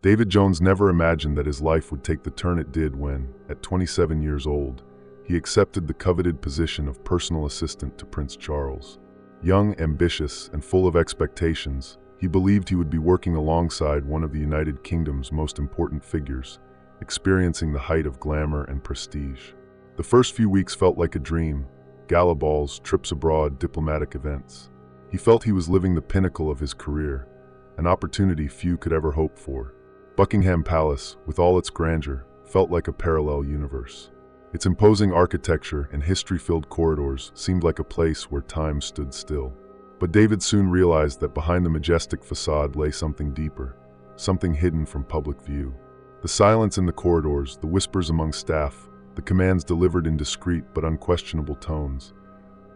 David Jones never imagined that his life would take the turn it did when, at 27 years old, he accepted the coveted position of personal assistant to Prince Charles. Young, ambitious, and full of expectations, he believed he would be working alongside one of the United Kingdom's most important figures, experiencing the height of glamour and prestige. The first few weeks felt like a dream: gala balls, trips abroad, diplomatic events. He felt he was living the pinnacle of his career, an opportunity few could ever hope for. Buckingham Palace, with all its grandeur, felt like a parallel universe. Its imposing architecture and history-filled corridors seemed like a place where time stood still. But David soon realized that behind the majestic facade lay something deeper, something hidden from public view. The silence in the corridors, the whispers among staff, the commands delivered in discreet but unquestionable tones,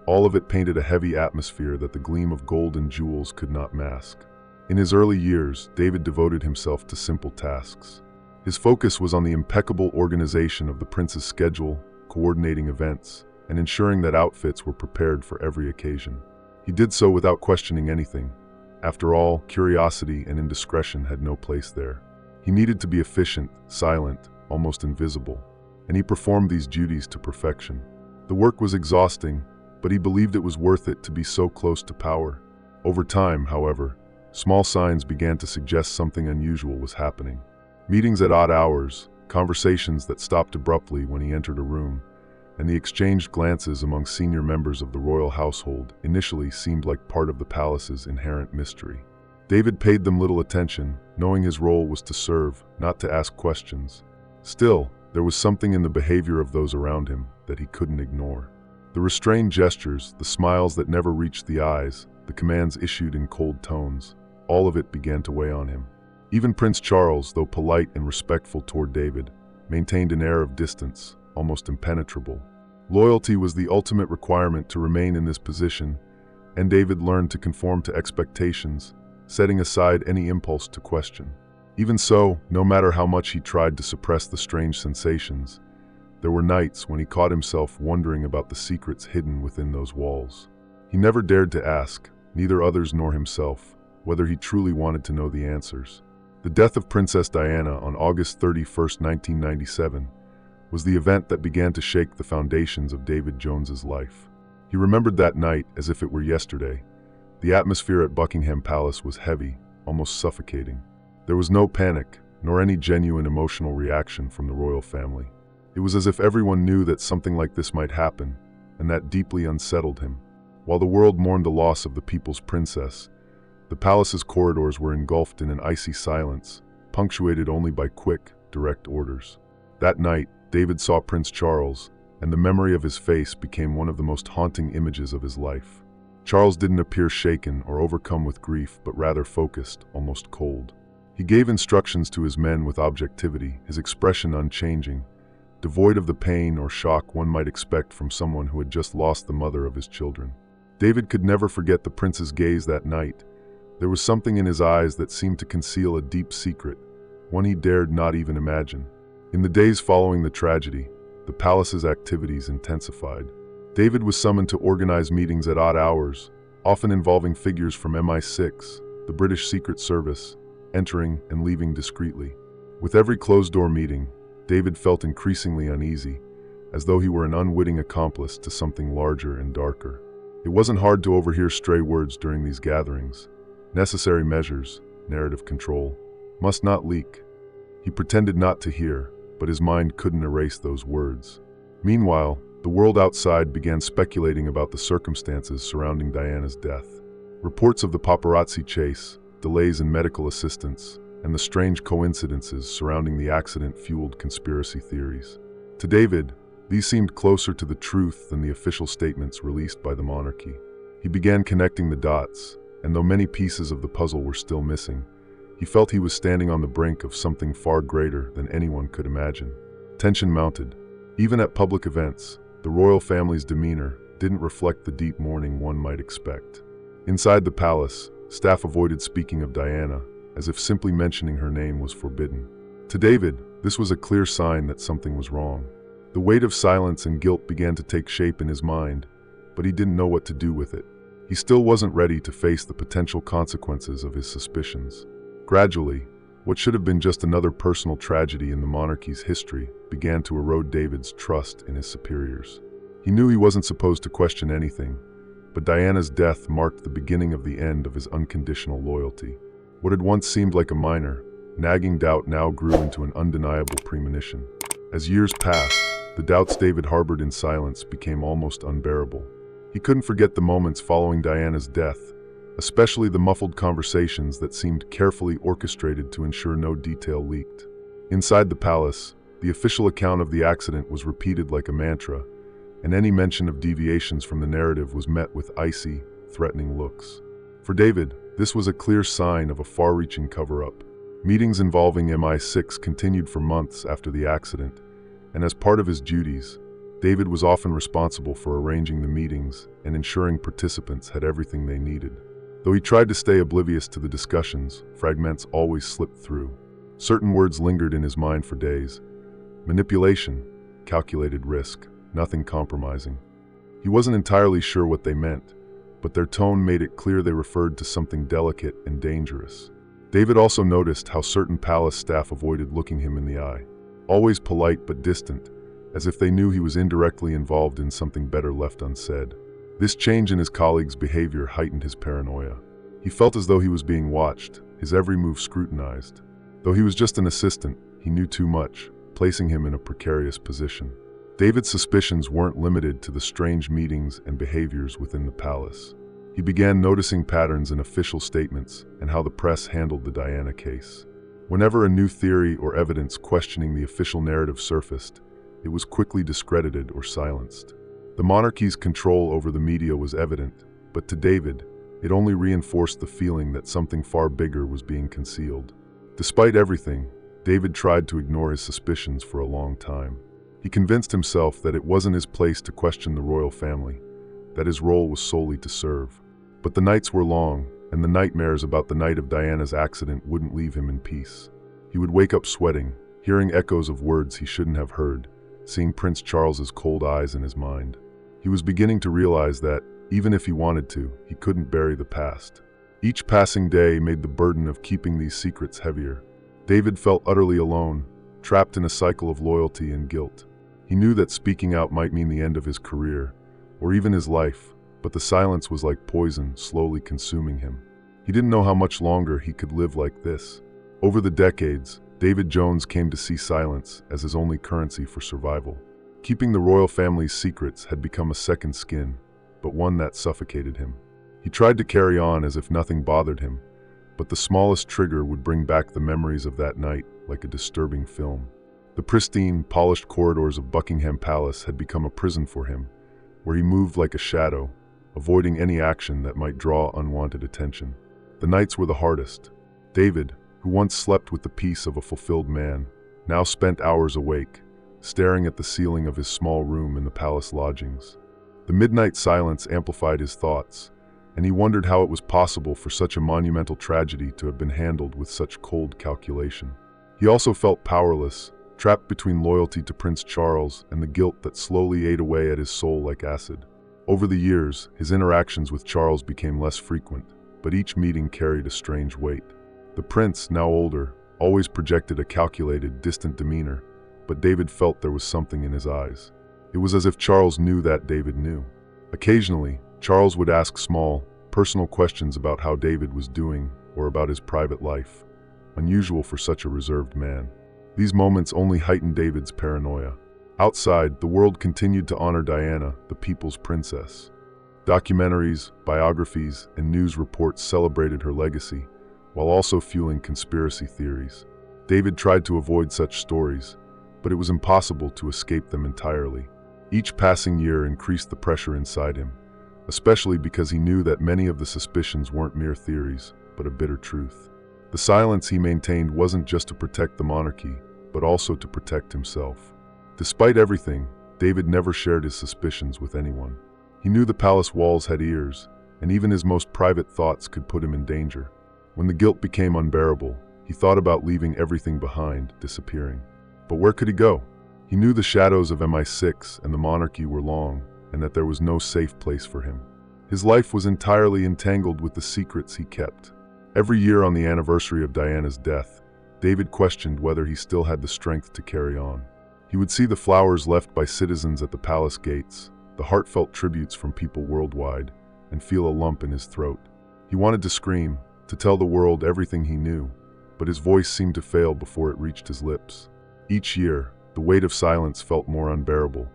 all of it painted a heavy atmosphere that the gleam of gold and jewels could not mask. In his early years, David devoted himself to simple tasks. His focus was on the impeccable organization of the prince's schedule, coordinating events, and ensuring that outfits were prepared for every occasion. He did so without questioning anything. After all, curiosity and indiscretion had no place there. He needed to be efficient, silent, almost invisible, and he performed these duties to perfection. The work was exhausting, but he believed it was worth it to be so close to power. Over time, however, small signs began to suggest something unusual was happening. Meetings at odd hours, conversations that stopped abruptly when he entered a room, and the exchanged glances among senior members of the royal household initially seemed like part of the palace's inherent mystery. David paid them little attention, knowing his role was to serve, not to ask questions. Still, there was something in the behavior of those around him that he couldn't ignore. The restrained gestures, the smiles that never reached the eyes, the commands issued in cold tones, all of it began to weigh on him. Even Prince Charles, though polite and respectful toward David, maintained an air of distance, almost impenetrable. Loyalty was the ultimate requirement to remain in this position, and David learned to conform to expectations, setting aside any impulse to question. Even so, no matter how much he tried to suppress the strange sensations, there were nights when he caught himself wondering about the secrets hidden within those walls. He never dared to ask, neither others nor himself, whether he truly wanted to know the answers. The death of Princess Diana on August 31, 1997, was the event that began to shake the foundations of David Jones's life. He remembered that night as if it were yesterday. The atmosphere at Buckingham Palace was heavy, almost suffocating. There was no panic, nor any genuine emotional reaction from the royal family. It was as if everyone knew that something like this might happen, and that deeply unsettled him. While the world mourned the loss of the people's princess, the palace's corridors were engulfed in an icy silence, punctuated only by quick, direct orders. That night, David saw Prince Charles, and the memory of his face became one of the most haunting images of his life. Charles didn't appear shaken or overcome with grief, but rather focused, almost cold. He gave instructions to his men with objectivity, his expression unchanging, devoid of the pain or shock one might expect from someone who had just lost the mother of his children. David could never forget the prince's gaze that night. There was something in his eyes that seemed to conceal a deep secret, one he dared not even imagine. In the days following the tragedy, the palace's activities intensified. David was summoned to organize meetings at odd hours, often involving figures from MI6, the British Secret Service, entering and leaving discreetly. With every closed-door meeting, David felt increasingly uneasy, as though he were an unwitting accomplice to something larger and darker. It wasn't hard to overhear stray words during these gatherings. Necessary measures, narrative control, must not leak. He pretended not to hear, but his mind couldn't erase those words. Meanwhile, the world outside began speculating about the circumstances surrounding Diana's death. Reports of the paparazzi chase, delays in medical assistance, and the strange coincidences surrounding the accident fueled conspiracy theories. To David, these seemed closer to the truth than the official statements released by the monarchy. He began connecting the dots, and though many pieces of the puzzle were still missing, he felt he was standing on the brink of something far greater than anyone could imagine. Tension mounted. Even at public events, the royal family's demeanor didn't reflect the deep mourning one might expect. Inside the palace, staff avoided speaking of Diana, as if simply mentioning her name was forbidden. To David, this was a clear sign that something was wrong. The weight of silence and guilt began to take shape in his mind, but he didn't know what to do with it. He still wasn't ready to face the potential consequences of his suspicions. Gradually, What should have been just another personal tragedy in the monarchy's history began to erode David's trust in his superiors. He knew he wasn't supposed to question anything, but Diana's death marked the beginning of the end of his unconditional loyalty. What had once seemed like a minor, nagging doubt now grew into an undeniable premonition. As years passed, the doubts David harbored in silence became almost unbearable. He couldn't forget the moments following Diana's death, especially the muffled conversations that seemed carefully orchestrated to ensure no detail leaked. Inside the palace, the official account of the accident was repeated like a mantra, and any mention of deviations from the narrative was met with icy, threatening looks. For David, this was a clear sign of a far-reaching cover-up. Meetings involving MI6 continued for months after the accident, and as part of his duties, David was often responsible for arranging the meetings and ensuring participants had everything they needed. Though he tried to stay oblivious to the discussions, fragments always slipped through. Certain words lingered in his mind for days. Manipulation, calculated risk, nothing compromising. He wasn't entirely sure what they meant, but their tone made it clear they referred to something delicate and dangerous. David also noticed how certain palace staff avoided looking him in the eye, always polite but distant, as if they knew he was indirectly involved in something better left unsaid. This change in his colleagues' behavior heightened his paranoia. He felt as though he was being watched, his every move scrutinized. Though he was just an assistant, he knew too much, placing him in a precarious position. David's suspicions weren't limited to the strange meetings and behaviors within the palace. He began noticing patterns in official statements and how the press handled the Diana case. Whenever a new theory or evidence questioning the official narrative surfaced, it was quickly discredited or silenced. The monarchy's control over the media was evident, but to David, it only reinforced the feeling that something far bigger was being concealed. Despite everything, David tried to ignore his suspicions for a long time. He convinced himself that it wasn't his place to question the royal family, that his role was solely to serve. But the nights were long, and the nightmares about the night of Diana's accident wouldn't leave him in peace. He would wake up sweating, hearing echoes of words he shouldn't have heard, seeing Prince Charles's cold eyes in his mind. He was beginning to realize that, even if he wanted to, he couldn't bury the past. Each passing day made the burden of keeping these secrets heavier. David felt utterly alone, trapped in a cycle of loyalty and guilt. He knew that speaking out might mean the end of his career, or even his life, but the silence was like poison, slowly consuming him. He didn't know how much longer he could live like this. Over the decades, David Jones came to see silence as his only currency for survival. Keeping the royal family's secrets had become a second skin, but one that suffocated him. He tried to carry on as if nothing bothered him, but the smallest trigger would bring back the memories of that night like a disturbing film. The pristine, polished corridors of Buckingham Palace had become a prison for him, where he moved like a shadow, avoiding any action that might draw unwanted attention. The nights were the hardest. David, who once slept with the peace of a fulfilled man, now spent hours awake, staring at the ceiling of his small room in the palace lodgings. The midnight silence amplified his thoughts, and he wondered how it was possible for such a monumental tragedy to have been handled with such cold calculation. He also felt powerless, trapped between loyalty to Prince Charles and the guilt that slowly ate away at his soul like acid. Over the years, his interactions with Charles became less frequent, but each meeting carried a strange weight. The prince, now older, always projected a calculated, distant demeanor, but David felt there was something in his eyes. It was as if Charles knew that David knew. Occasionally, Charles would ask small, personal questions about how David was doing or about his private life, unusual for such a reserved man. These moments only heightened David's paranoia. Outside, the world continued to honor Diana, the people's princess. Documentaries, biographies, and news reports celebrated her legacy, while also fueling conspiracy theories. David tried to avoid such stories, but it was impossible to escape them entirely. Each passing year increased the pressure inside him, especially because he knew that many of the suspicions weren't mere theories, but a bitter truth. The silence he maintained wasn't just to protect the monarchy, but also to protect himself. Despite everything, David never shared his suspicions with anyone. He knew the palace walls had ears, and even his most private thoughts could put him in danger. When the guilt became unbearable, he thought about leaving everything behind, disappearing. But where could he go? He knew the shadows of MI6 and the monarchy were long, and that there was no safe place for him. His life was entirely entangled with the secrets he kept. Every year on the anniversary of Diana's death, David questioned whether he still had the strength to carry on. He would see the flowers left by citizens at the palace gates, the heartfelt tributes from people worldwide, and feel a lump in his throat. He wanted to scream, to tell the world everything he knew, but his voice seemed to fail before it reached his lips. Each year, the weight of silence felt more unbearable,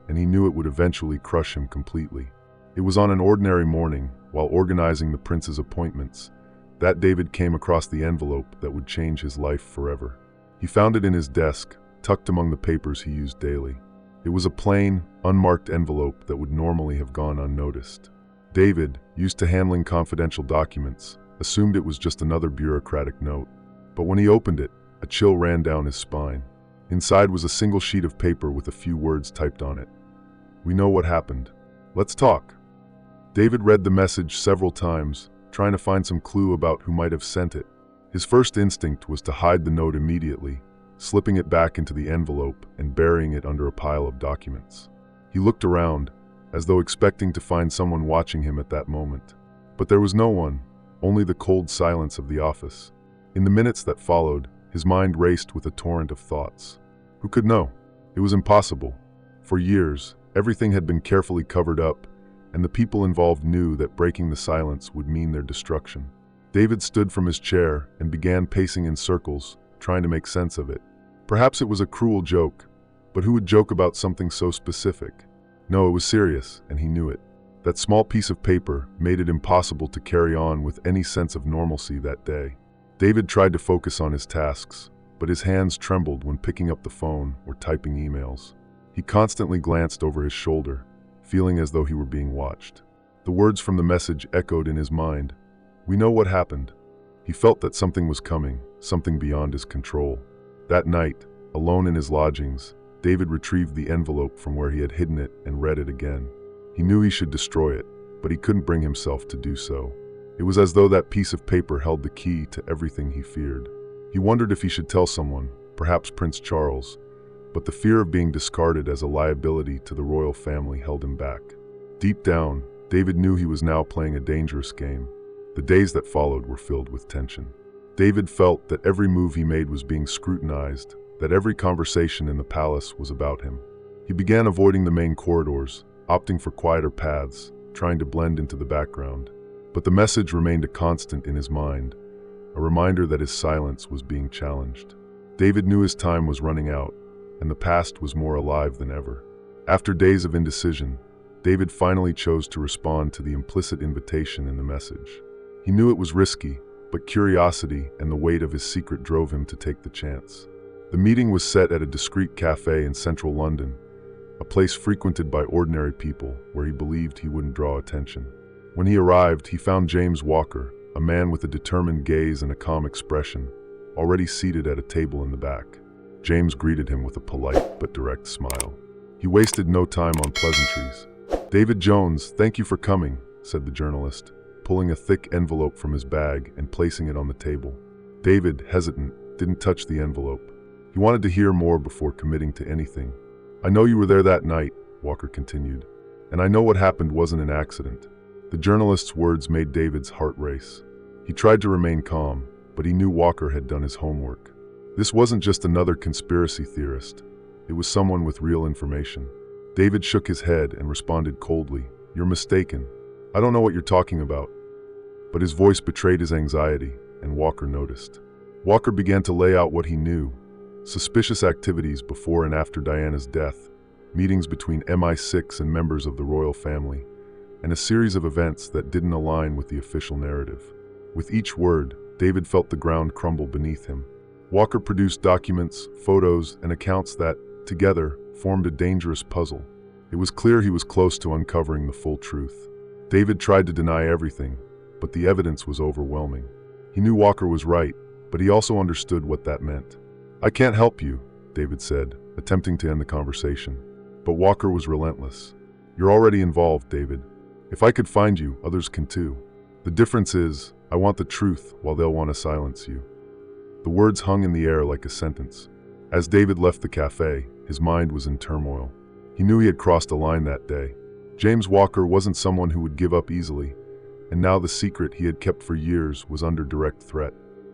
and he knew it would eventually crush him completely. It was on an ordinary morning, while organizing the prince's appointments, that David came across the envelope that would change his life forever. He found it in his desk, tucked among the papers he used daily. It was a plain, unmarked envelope that would normally have gone unnoticed. David, used to handling confidential documents, assumed it was just another bureaucratic note. But when he opened it, a chill ran down his spine. Inside was a single sheet of paper with a few words typed on it. "We know what happened. Let's talk." David read the message several times, trying to find some clue about who might have sent it. His first instinct was to hide the note immediately, slipping it back into the envelope and burying it under a pile of documents. He looked around, as though expecting to find someone watching him at that moment. But there was no one, only the cold silence of the office. In the minutes that followed, his mind raced with a torrent of thoughts. Who could know? It was impossible. For years, everything had been carefully covered up, and the people involved knew that breaking the silence would mean their destruction. David stood from his chair and began pacing in circles, trying to make sense of it. Perhaps it was a cruel joke, but who would joke about something so specific? No, it was serious, and he knew it. That small piece of paper made it impossible to carry on with any sense of normalcy that day. David tried to focus on his tasks, but his hands trembled when picking up the phone or typing emails. He constantly glanced over his shoulder, feeling as though he were being watched. The words from the message echoed in his mind. "We know what happened." He felt that something was coming, something beyond his control. That night, alone in his lodgings, David retrieved the envelope from where he had hidden it and read it again. He knew he should destroy it, but he couldn't bring himself to do so. It was as though that piece of paper held the key to everything he feared. He wondered if he should tell someone, perhaps Prince Charles, but the fear of being discarded as a liability to the royal family held him back. Deep down, David knew he was now playing a dangerous game. The days that followed were filled with tension. David felt that every move he made was being scrutinized, that every conversation in the palace was about him. He began avoiding the main corridors, opting for quieter paths, trying to blend into the background. But the message remained a constant in his mind, a reminder that his silence was being challenged. David knew his time was running out, and the past was more alive than ever. After days of indecision, David finally chose to respond to the implicit invitation in the message. He knew it was risky, but curiosity and the weight of his secret drove him to take the chance. The meeting was set at a discreet cafe in central London, a place frequented by ordinary people where he believed he wouldn't draw attention. When he arrived, he found James Walker, a man with a determined gaze and a calm expression, already seated at a table in the back. James greeted him with a polite but direct smile. He wasted no time on pleasantries. "David Jones, thank you for coming," said the journalist, pulling a thick envelope from his bag and placing it on the table. David, hesitant, didn't touch the envelope. He wanted to hear more before committing to anything. "I know you were there that night," Walker continued, "and I know what happened wasn't an accident." The journalist's words made David's heart race. He tried to remain calm, but he knew Walker had done his homework. This wasn't just another conspiracy theorist. It was someone with real information. David shook his head and responded coldly, "You're mistaken. I don't know what you're talking about." But his voice betrayed his anxiety, and Walker noticed. Walker began to lay out what he knew: suspicious activities before and after Diana's death, meetings between MI6 and members of the royal family, and a series of events that didn't align with the official narrative. With each word, David felt the ground crumble beneath him. Walker produced documents, photos, and accounts that, together, formed a dangerous puzzle. It was clear he was close to uncovering the full truth. David tried to deny everything, but the evidence was overwhelming. He knew Walker was right, but he also understood what that meant. "I can't help you," David said, attempting to end the conversation. But Walker was relentless. "You're already involved, David. If I could find you, others can too. The difference is, I want the truth while they'll want to silence you." The words hung in the air like a sentence. As David left the cafe, his mind was in turmoil. He knew he had crossed a line that day. James Walker wasn't someone who would give up easily, and now the secret he had kept for years was under direct threat.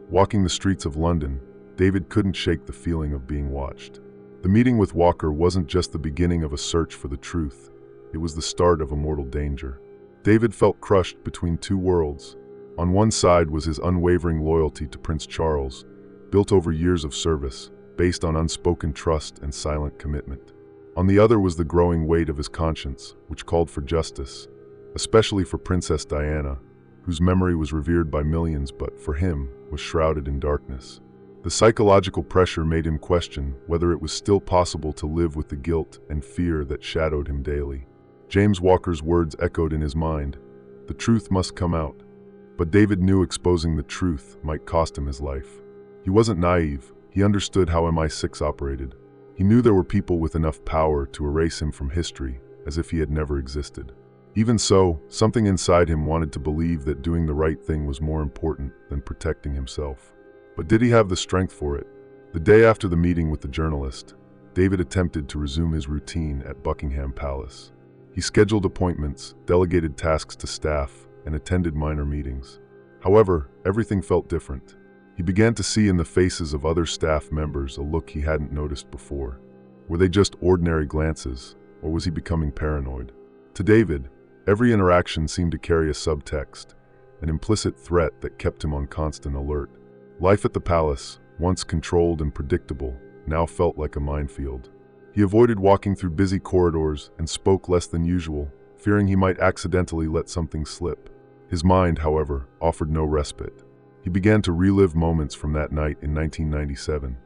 Walking the streets of London, David couldn't shake the feeling of being watched. The meeting with Walker wasn't just the beginning of a search for the truth, it was the start of a mortal danger. David felt crushed between two worlds. On one side was his unwavering loyalty to Prince Charles, built over years of service, based on unspoken trust and silent commitment. On the other was the growing weight of his conscience, which called for justice, especially for Princess Diana, whose memory was revered by millions but, for him, was shrouded in darkness. The psychological pressure made him question whether it was still possible to live with the guilt and fear that shadowed him daily. James Walker's words echoed in his mind, "The truth must come out." But David knew exposing the truth might cost him his life. He wasn't naive, he understood how MI6 operated. He knew there were people with enough power to erase him from history, as if he had never existed. Even so, something inside him wanted to believe that doing the right thing was more important than protecting himself. But did he have the strength for it? The day after the meeting with the journalist, David attempted to resume his routine at Buckingham Palace. He scheduled appointments, delegated tasks to staff, and attended minor meetings. However, everything felt different. He began to see in the faces of other staff members a look he hadn't noticed before. Were they just ordinary glances, or was he becoming paranoid? To David, every interaction seemed to carry a subtext, an implicit threat that kept him on constant alert. Life at the palace, once controlled and predictable, now felt like a minefield. He avoided walking through busy corridors and spoke less than usual, fearing he might accidentally let something slip. His mind, however, offered no respite. He began to relive moments from that night in 1997.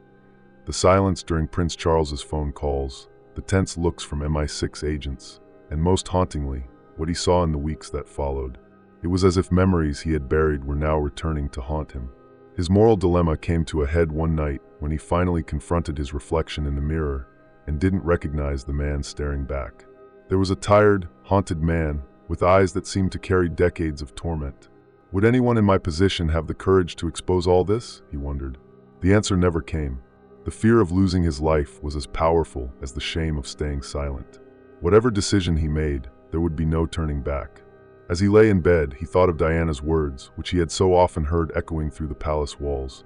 The silence during Prince Charles's phone calls, the tense looks from MI6 agents, and most hauntingly, what he saw in the weeks that followed. It was as if memories he had buried were now returning to haunt him. His moral dilemma came to a head one night when he finally confronted his reflection in the mirror and didn't recognize the man staring back. There was a tired, haunted man with eyes that seemed to carry decades of torment. Would anyone in my position have the courage to expose all this? He wondered. The answer never came. The fear of losing his life was as powerful as the shame of staying silent. Whatever decision he made, there would be no turning back. As he lay in bed, he thought of Diana's words, which he had so often heard echoing through the palace walls.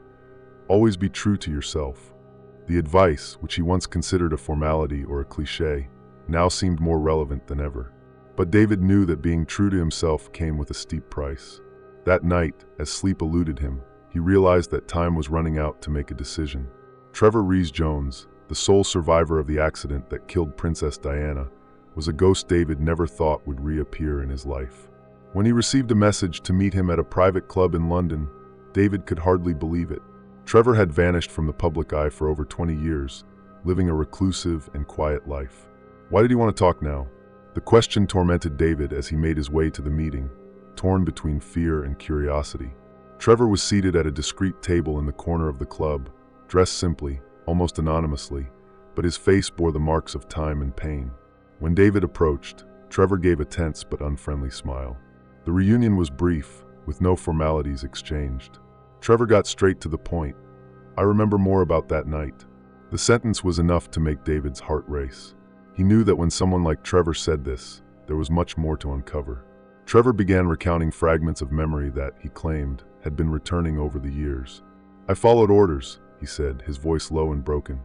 Always be true to yourself. The advice, which he once considered a formality or a cliché, now seemed more relevant than ever. But David knew that being true to himself came with a steep price. That night, as sleep eluded him, he realized that time was running out to make a decision. Trevor Rhys-Jones, the sole survivor of the accident that killed Princess Diana, was a ghost David never thought would reappear in his life. When he received a message to meet him at a private club in London, David could hardly believe it. Trevor had vanished from the public eye for over 20 years, living a reclusive and quiet life. Why did he want to talk now? The question tormented David as he made his way to the meeting, torn between fear and curiosity. Trevor was seated at a discreet table in the corner of the club, dressed simply, almost anonymously, but his face bore the marks of time and pain. When David approached, Trevor gave a tense but unfriendly smile. The reunion was brief, with no formalities exchanged. Trevor got straight to the point. I remember more about that night. The sentence was enough to make David's heart race. He knew that when someone like Trevor said this, there was much more to uncover. Trevor began recounting fragments of memory that, he claimed, had been returning over the years. I followed orders, he said, his voice low and broken.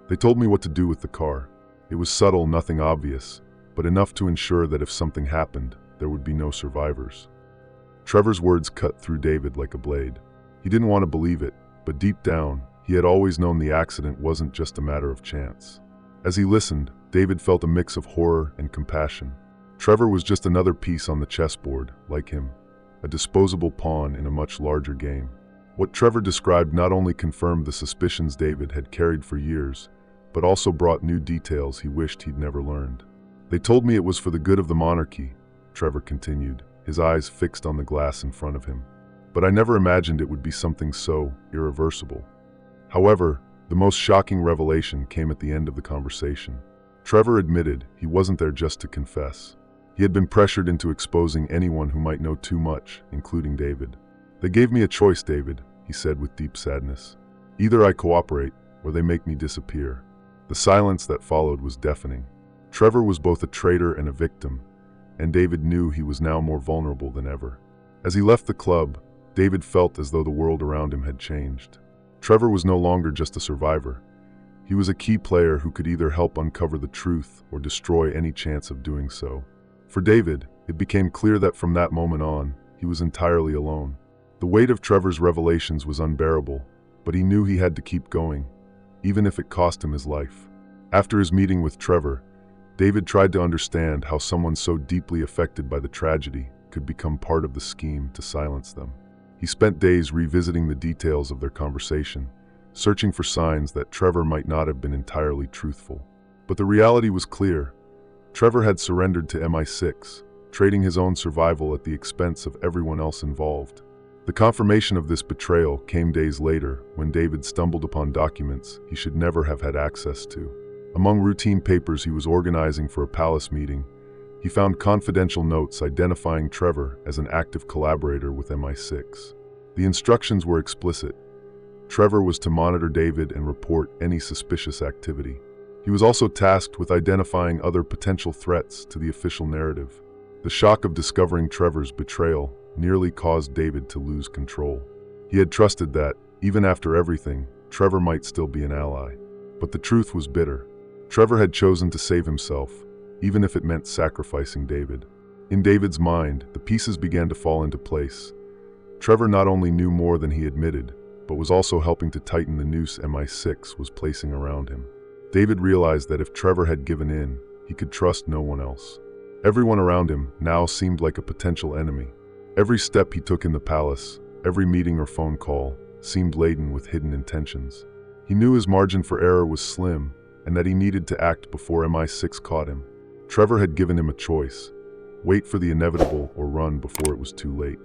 They told me what to do with the car. It was subtle, nothing obvious, but enough to ensure that if something happened, there would be no survivors. Trevor's words cut through David like a blade. He didn't want to believe it, but deep down, he had always known the accident wasn't just a matter of chance. As he listened, David felt a mix of horror and compassion. Trevor was just another piece on the chessboard, like him, a disposable pawn in a much larger game. What Trevor described not only confirmed the suspicions David had carried for years, but also brought new details he wished he'd never learned. They told me it was for the good of the monarchy, Trevor continued, his eyes fixed on the glass in front of him. But I never imagined it would be something so irreversible. However, the most shocking revelation came at the end of the conversation. Trevor admitted he wasn't there just to confess. He had been pressured into exposing anyone who might know too much, including David. They gave me a choice, David, he said with deep sadness. Either I cooperate, or they make me disappear. The silence that followed was deafening. Trevor was both a traitor and a victim, and David knew he was now more vulnerable than ever. As he left the club, David felt as though the world around him had changed. Trevor was no longer just a survivor. He was a key player who could either help uncover the truth or destroy any chance of doing so. For David, it became clear that from that moment on, he was entirely alone. The weight of Trevor's revelations was unbearable, but he knew he had to keep going, even if it cost him his life. After his meeting with Trevor, David tried to understand how someone so deeply affected by the tragedy could become part of the scheme to silence them. He spent days revisiting the details of their conversation, searching for signs that Trevor might not have been entirely truthful. But the reality was clear. Trevor had surrendered to MI6, trading his own survival at the expense of everyone else involved. The confirmation of this betrayal came days later when David stumbled upon documents he should never have had access to. Among routine papers he was organizing for a palace meeting, he found confidential notes identifying Trevor as an active collaborator with MI6. The instructions were explicit. Trevor was to monitor David and report any suspicious activity. He was also tasked with identifying other potential threats to the official narrative. The shock of discovering Trevor's betrayal nearly caused David to lose control. He had trusted that, even after everything, Trevor might still be an ally. But the truth was bitter. Trevor had chosen to save himself, even if it meant sacrificing David. In David's mind, the pieces began to fall into place. Trevor not only knew more than he admitted, but was also helping to tighten the noose MI6 was placing around him. David realized that if Trevor had given in, he could trust no one else. Everyone around him now seemed like a potential enemy. Every step he took in the palace, every meeting or phone call, seemed laden with hidden intentions. He knew his margin for error was slim, and that he needed to act before MI6 caught him. Trevor had given him a choice: wait for the inevitable or run before it was too late.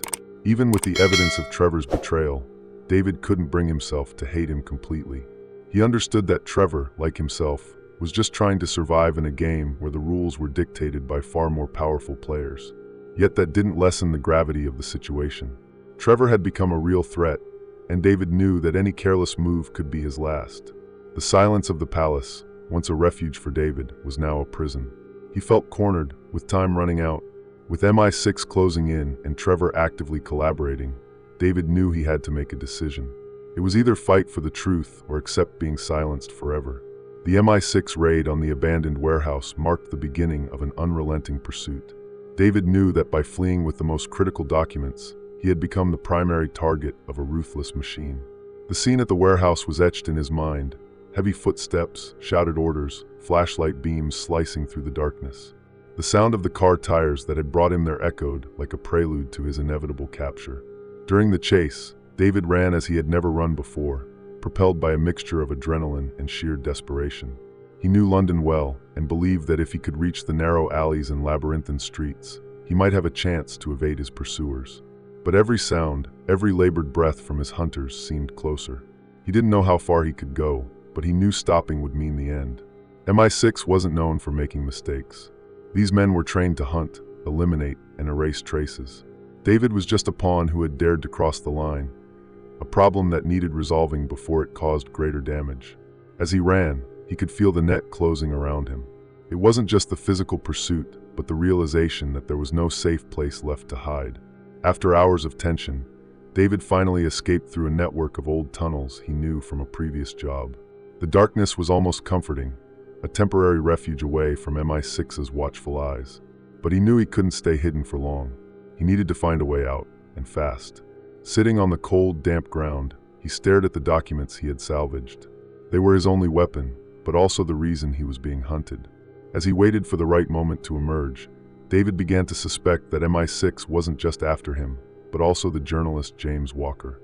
Even with the evidence of Trevor's betrayal, David couldn't bring himself to hate him completely. He understood that Trevor, like himself, was just trying to survive in a game where the rules were dictated by far more powerful players. Yet that didn't lessen the gravity of the situation. Trevor had become a real threat, and David knew that any careless move could be his last. The silence of the palace, once a refuge for David, was now a prison. He felt cornered, with time running out. With MI6 closing in and Trevor actively collaborating, David knew he had to make a decision. It was either fight for the truth or accept being silenced forever. The MI6 raid on the abandoned warehouse marked the beginning of an unrelenting pursuit. David knew that by fleeing with the most critical documents, he had become the primary target of a ruthless machine. The scene at the warehouse was etched in his mind: heavy footsteps, shouted orders, flashlight beams slicing through the darkness. The sound of the car tires that had brought him there echoed like a prelude to his inevitable capture. During the chase, David ran as he had never run before, propelled by a mixture of adrenaline and sheer desperation. He knew London well and believed that if he could reach the narrow alleys and labyrinthine streets, he might have a chance to evade his pursuers. But every sound, every labored breath from his hunters seemed closer. He didn't know how far he could go, but he knew stopping would mean the end. MI6 wasn't known for making mistakes. These men were trained to hunt, eliminate, and erase traces. David was just a pawn who had dared to cross the line, a problem that needed resolving before it caused greater damage. As he ran, he could feel the net closing around him. It wasn't just the physical pursuit, but the realization that there was no safe place left to hide. After hours of tension, David finally escaped through a network of old tunnels he knew from a previous job. The darkness was almost comforting, a temporary refuge away from MI6's watchful eyes. But he knew he couldn't stay hidden for long. He needed to find a way out, and fast. Sitting on the cold, damp ground, he stared at the documents he had salvaged. They were his only weapon, but also the reason he was being hunted. As he waited for the right moment to emerge, David began to suspect that MI6 wasn't just after him, but also the journalist James Walker.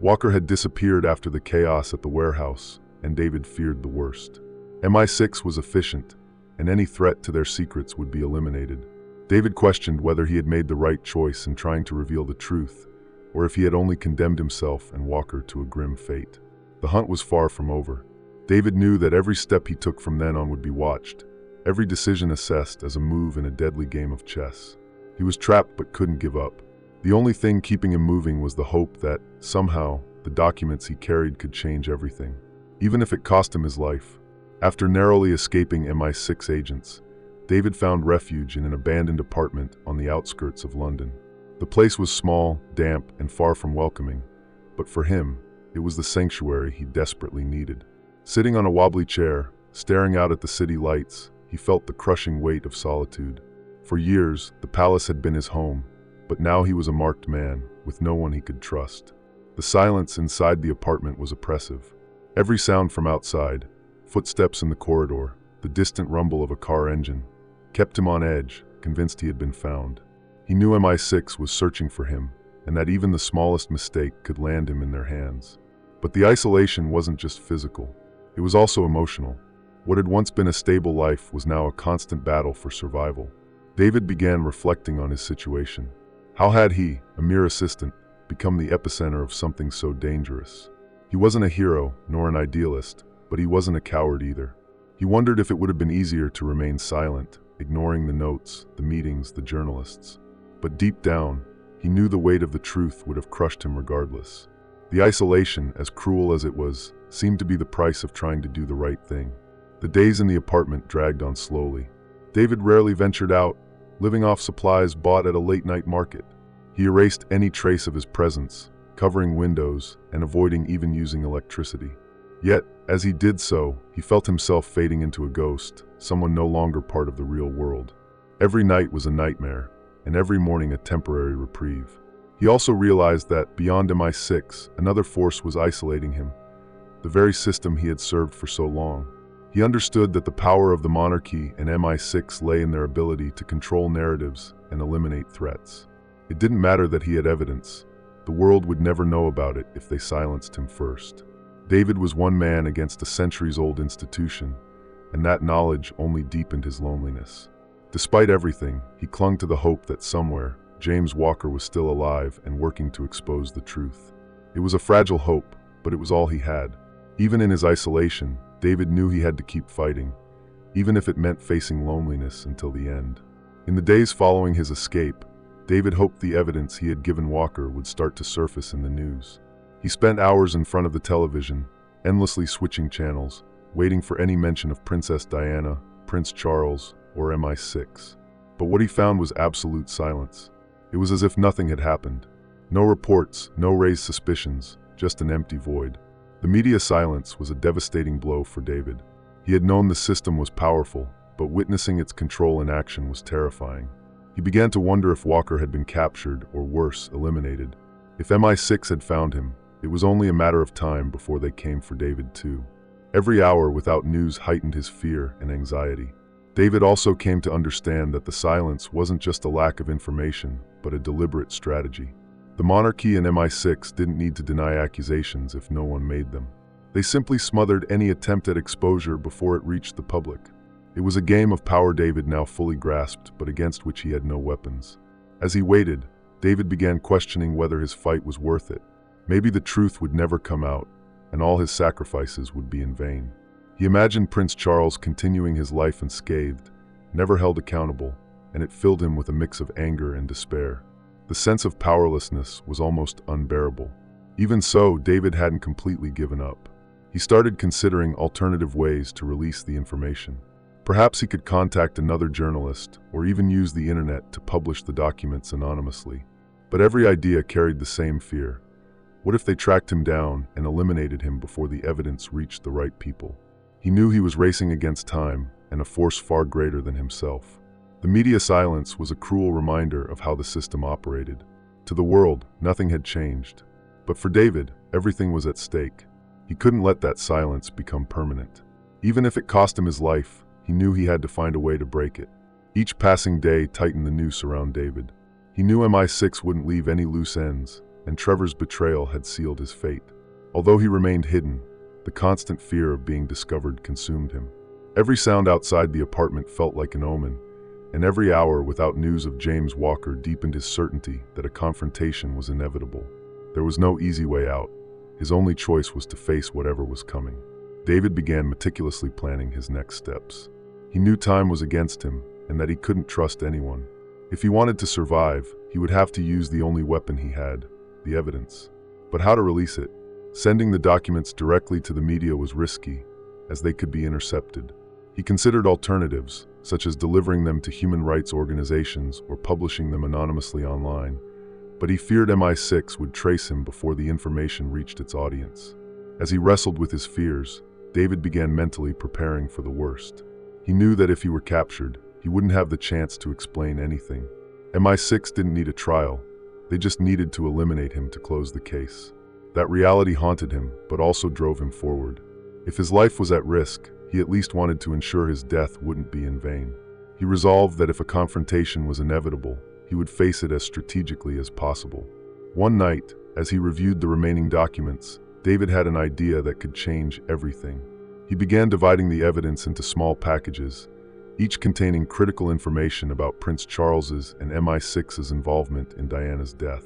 Walker had disappeared after the chaos at the warehouse, and David feared the worst. MI6 was efficient, and any threat to their secrets would be eliminated. David questioned whether he had made the right choice in trying to reveal the truth, or if he had only condemned himself and Walker to a grim fate. The hunt was far from over. David knew that every step he took from then on would be watched, every decision assessed as a move in a deadly game of chess. He was trapped but couldn't give up. The only thing keeping him moving was the hope that, somehow, the documents he carried could change everything, even if it cost him his life. After narrowly escaping MI6 agents, David found refuge in an abandoned apartment on the outskirts of London. The place was small, damp, and far from welcoming, but for him, it was the sanctuary he desperately needed. Sitting on a wobbly chair, staring out at the city lights, he felt the crushing weight of solitude. For years, the palace had been his home, but now he was a marked man, with no one he could trust. The silence inside the apartment was oppressive. Every sound from outside, footsteps in the corridor, the distant rumble of a car engine, kept him on edge, convinced he had been found. He knew MI6 was searching for him, and that even the smallest mistake could land him in their hands. But the isolation wasn't just physical. It was also emotional. What had once been a stable life was now a constant battle for survival. David began reflecting on his situation. How had he, a mere assistant, become the epicenter of something so dangerous? He wasn't a hero, nor an idealist, but he wasn't a coward either. He wondered if it would have been easier to remain silent, ignoring the notes, the meetings, the journalists. But deep down, he knew the weight of the truth would have crushed him regardless. The isolation, as cruel as it was, seemed to be the price of trying to do the right thing. The days in the apartment dragged on slowly. David rarely ventured out, living off supplies bought at a late-night market. He erased any trace of his presence, covering windows and avoiding even using electricity. Yet, as he did so, he felt himself fading into a ghost, someone no longer part of the real world. Every night was a nightmare, and every morning a temporary reprieve. He also realized that, beyond MI6, another force was isolating him, the very system he had served for so long. He understood that the power of the monarchy and MI6 lay in their ability to control narratives and eliminate threats. It didn't matter that he had evidence. The world would never know about it if they silenced him first. David was one man against a centuries-old institution, and that knowledge only deepened his loneliness. Despite everything, he clung to the hope that somewhere, James Walker was still alive and working to expose the truth. It was a fragile hope, but it was all he had. Even in his isolation, David knew he had to keep fighting, even if it meant facing loneliness until the end. In the days following his escape, David hoped the evidence he had given Walker would start to surface in the news. He spent hours in front of the television, endlessly switching channels, waiting for any mention of Princess Diana, Prince Charles, or MI6. But what he found was absolute silence. It was as if nothing had happened. No reports, no raised suspicions, just an empty void. The media silence was a devastating blow for David. He had known the system was powerful, but witnessing its control in action was terrifying. He began to wonder if Walker had been captured, or worse, eliminated. If MI6 had found him, it was only a matter of time before they came for David too. Every hour without news heightened his fear and anxiety. David also came to understand that the silence wasn't just a lack of information, but a deliberate strategy. The monarchy and MI6 didn't need to deny accusations if no one made them. They simply smothered any attempt at exposure before it reached the public. It was a game of power David now fully grasped, but against which he had no weapons. As he waited, David began questioning whether his fight was worth it. Maybe the truth would never come out, and all his sacrifices would be in vain. He imagined Prince Charles continuing his life unscathed, never held accountable, and it filled him with a mix of anger and despair. The sense of powerlessness was almost unbearable. Even so, David hadn't completely given up. He started considering alternative ways to release the information. Perhaps he could contact another journalist, or even use the internet to publish the documents anonymously. But every idea carried the same fear. What if they tracked him down and eliminated him before the evidence reached the right people? He knew he was racing against time and a force far greater than himself. The media silence was a cruel reminder of how the system operated. To the world, nothing had changed. But for David, everything was at stake. He couldn't let that silence become permanent. Even if it cost him his life, he knew he had to find a way to break it. Each passing day tightened the noose around David. He knew MI6 wouldn't leave any loose ends, and Trevor's betrayal had sealed his fate. Although he remained hidden, the constant fear of being discovered consumed him. Every sound outside the apartment felt like an omen, and every hour without news of James Walker deepened his certainty that a confrontation was inevitable. There was no easy way out. His only choice was to face whatever was coming. David began meticulously planning his next steps. He knew time was against him, and that he couldn't trust anyone. If he wanted to survive, he would have to use the only weapon he had, the evidence. But how to release it? Sending the documents directly to the media was risky, as they could be intercepted. He considered alternatives, such as delivering them to human rights organizations or publishing them anonymously online, but he feared MI6 would trace him before the information reached its audience. As he wrestled with his fears, David began mentally preparing for the worst. He knew that if he were captured, he wouldn't have the chance to explain anything. MI6 didn't need a trial, they just needed to eliminate him to close the case. That reality haunted him, but also drove him forward. If his life was at risk, he at least wanted to ensure his death wouldn't be in vain. He resolved that if a confrontation was inevitable, he would face it as strategically as possible. One night, as he reviewed the remaining documents, David had an idea that could change everything. He began dividing the evidence into small packages, each containing critical information about Prince Charles's and MI6's involvement in Diana's death.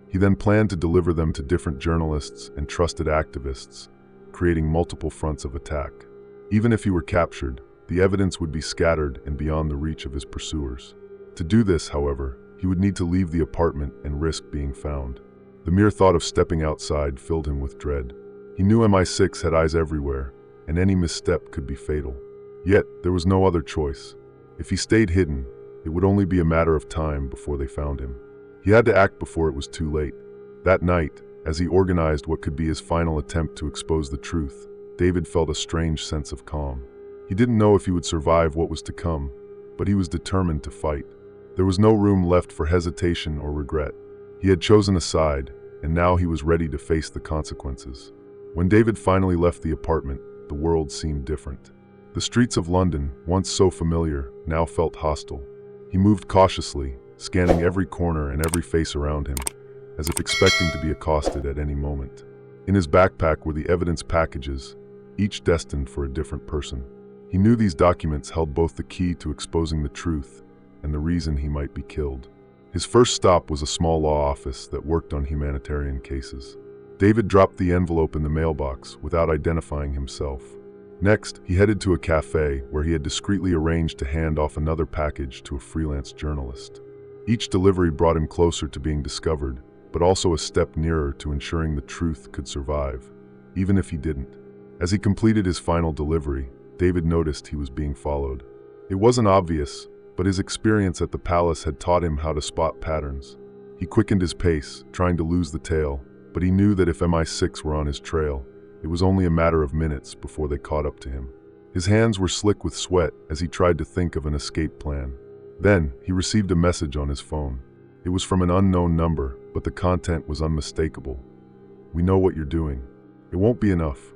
He then planned to deliver them to different journalists and trusted activists, creating multiple fronts of attack. Even if he were captured, the evidence would be scattered and beyond the reach of his pursuers. To do this, however, he would need to leave the apartment and risk being found. The mere thought of stepping outside filled him with dread. He knew MI6 had eyes everywhere, and any misstep could be fatal. Yet, there was no other choice. If he stayed hidden, it would only be a matter of time before they found him. He had to act before it was too late. That night, as he organized what could be his final attempt to expose the truth, David felt a strange sense of calm. He didn't know if he would survive what was to come, but he was determined to fight. There was no room left for hesitation or regret. He had chosen a side, and now he was ready to face the consequences. When David finally left the apartment, the world seemed different. The streets of London, once so familiar, now felt hostile. He moved cautiously, scanning every corner and every face around him, as if expecting to be accosted at any moment. In his backpack were the evidence packages, each destined for a different person. He knew these documents held both the key to exposing the truth and the reason he might be killed. His first stop was a small law office that worked on humanitarian cases. David dropped the envelope in the mailbox without identifying himself. Next, he headed to a cafe where he had discreetly arranged to hand off another package to a freelance journalist. Each delivery brought him closer to being discovered, but also a step nearer to ensuring the truth could survive, even if he didn't. As he completed his final delivery, David noticed he was being followed. It wasn't obvious, but his experience at the palace had taught him how to spot patterns. He quickened his pace, trying to lose the tail, but he knew that if MI6 were on his trail, it was only a matter of minutes before they caught up to him. His hands were slick with sweat as he tried to think of an escape plan. Then, he received a message on his phone. It was from an unknown number, but the content was unmistakable. "We know what you're doing. It won't be enough.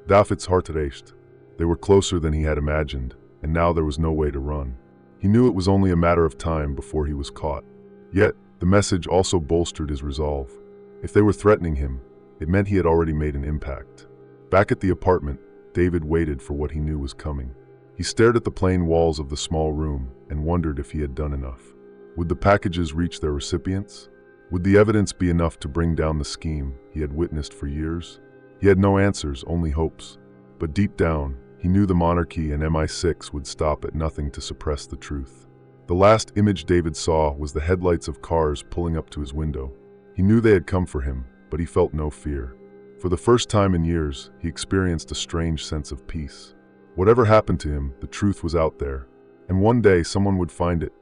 David's hart recht." They were closer than he had imagined, and now there was no way to run. He knew it was only a matter of time before he was caught. Yet, the message also bolstered his resolve. If they were threatening him, it meant he had already made an impact. Back at the apartment, David waited for what he knew was coming. He stared at the plain walls of the small room and wondered if he had done enough. Would the packages reach their recipients? Would the evidence be enough to bring down the scheme he had witnessed for years? He had no answers, only hopes. But deep down, he knew the monarchy and MI6 would stop at nothing to suppress the truth. The last image David saw was the headlights of cars pulling up to his window. He knew they had come for him, but he felt no fear. For the first time in years, he experienced a strange sense of peace. Whatever happened to him, the truth was out there, and one day someone would find it.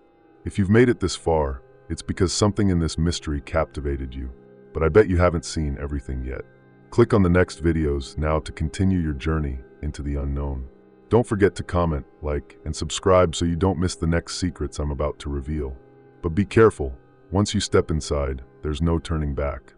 If you've made it this far, it's because something in this mystery captivated you, but I bet you haven't seen everything yet. Click on the next videos now to continue your journey into the unknown. Don't forget to comment, like, and subscribe so you don't miss the next secrets I'm about to reveal. But be careful, once you step inside, there's no turning back.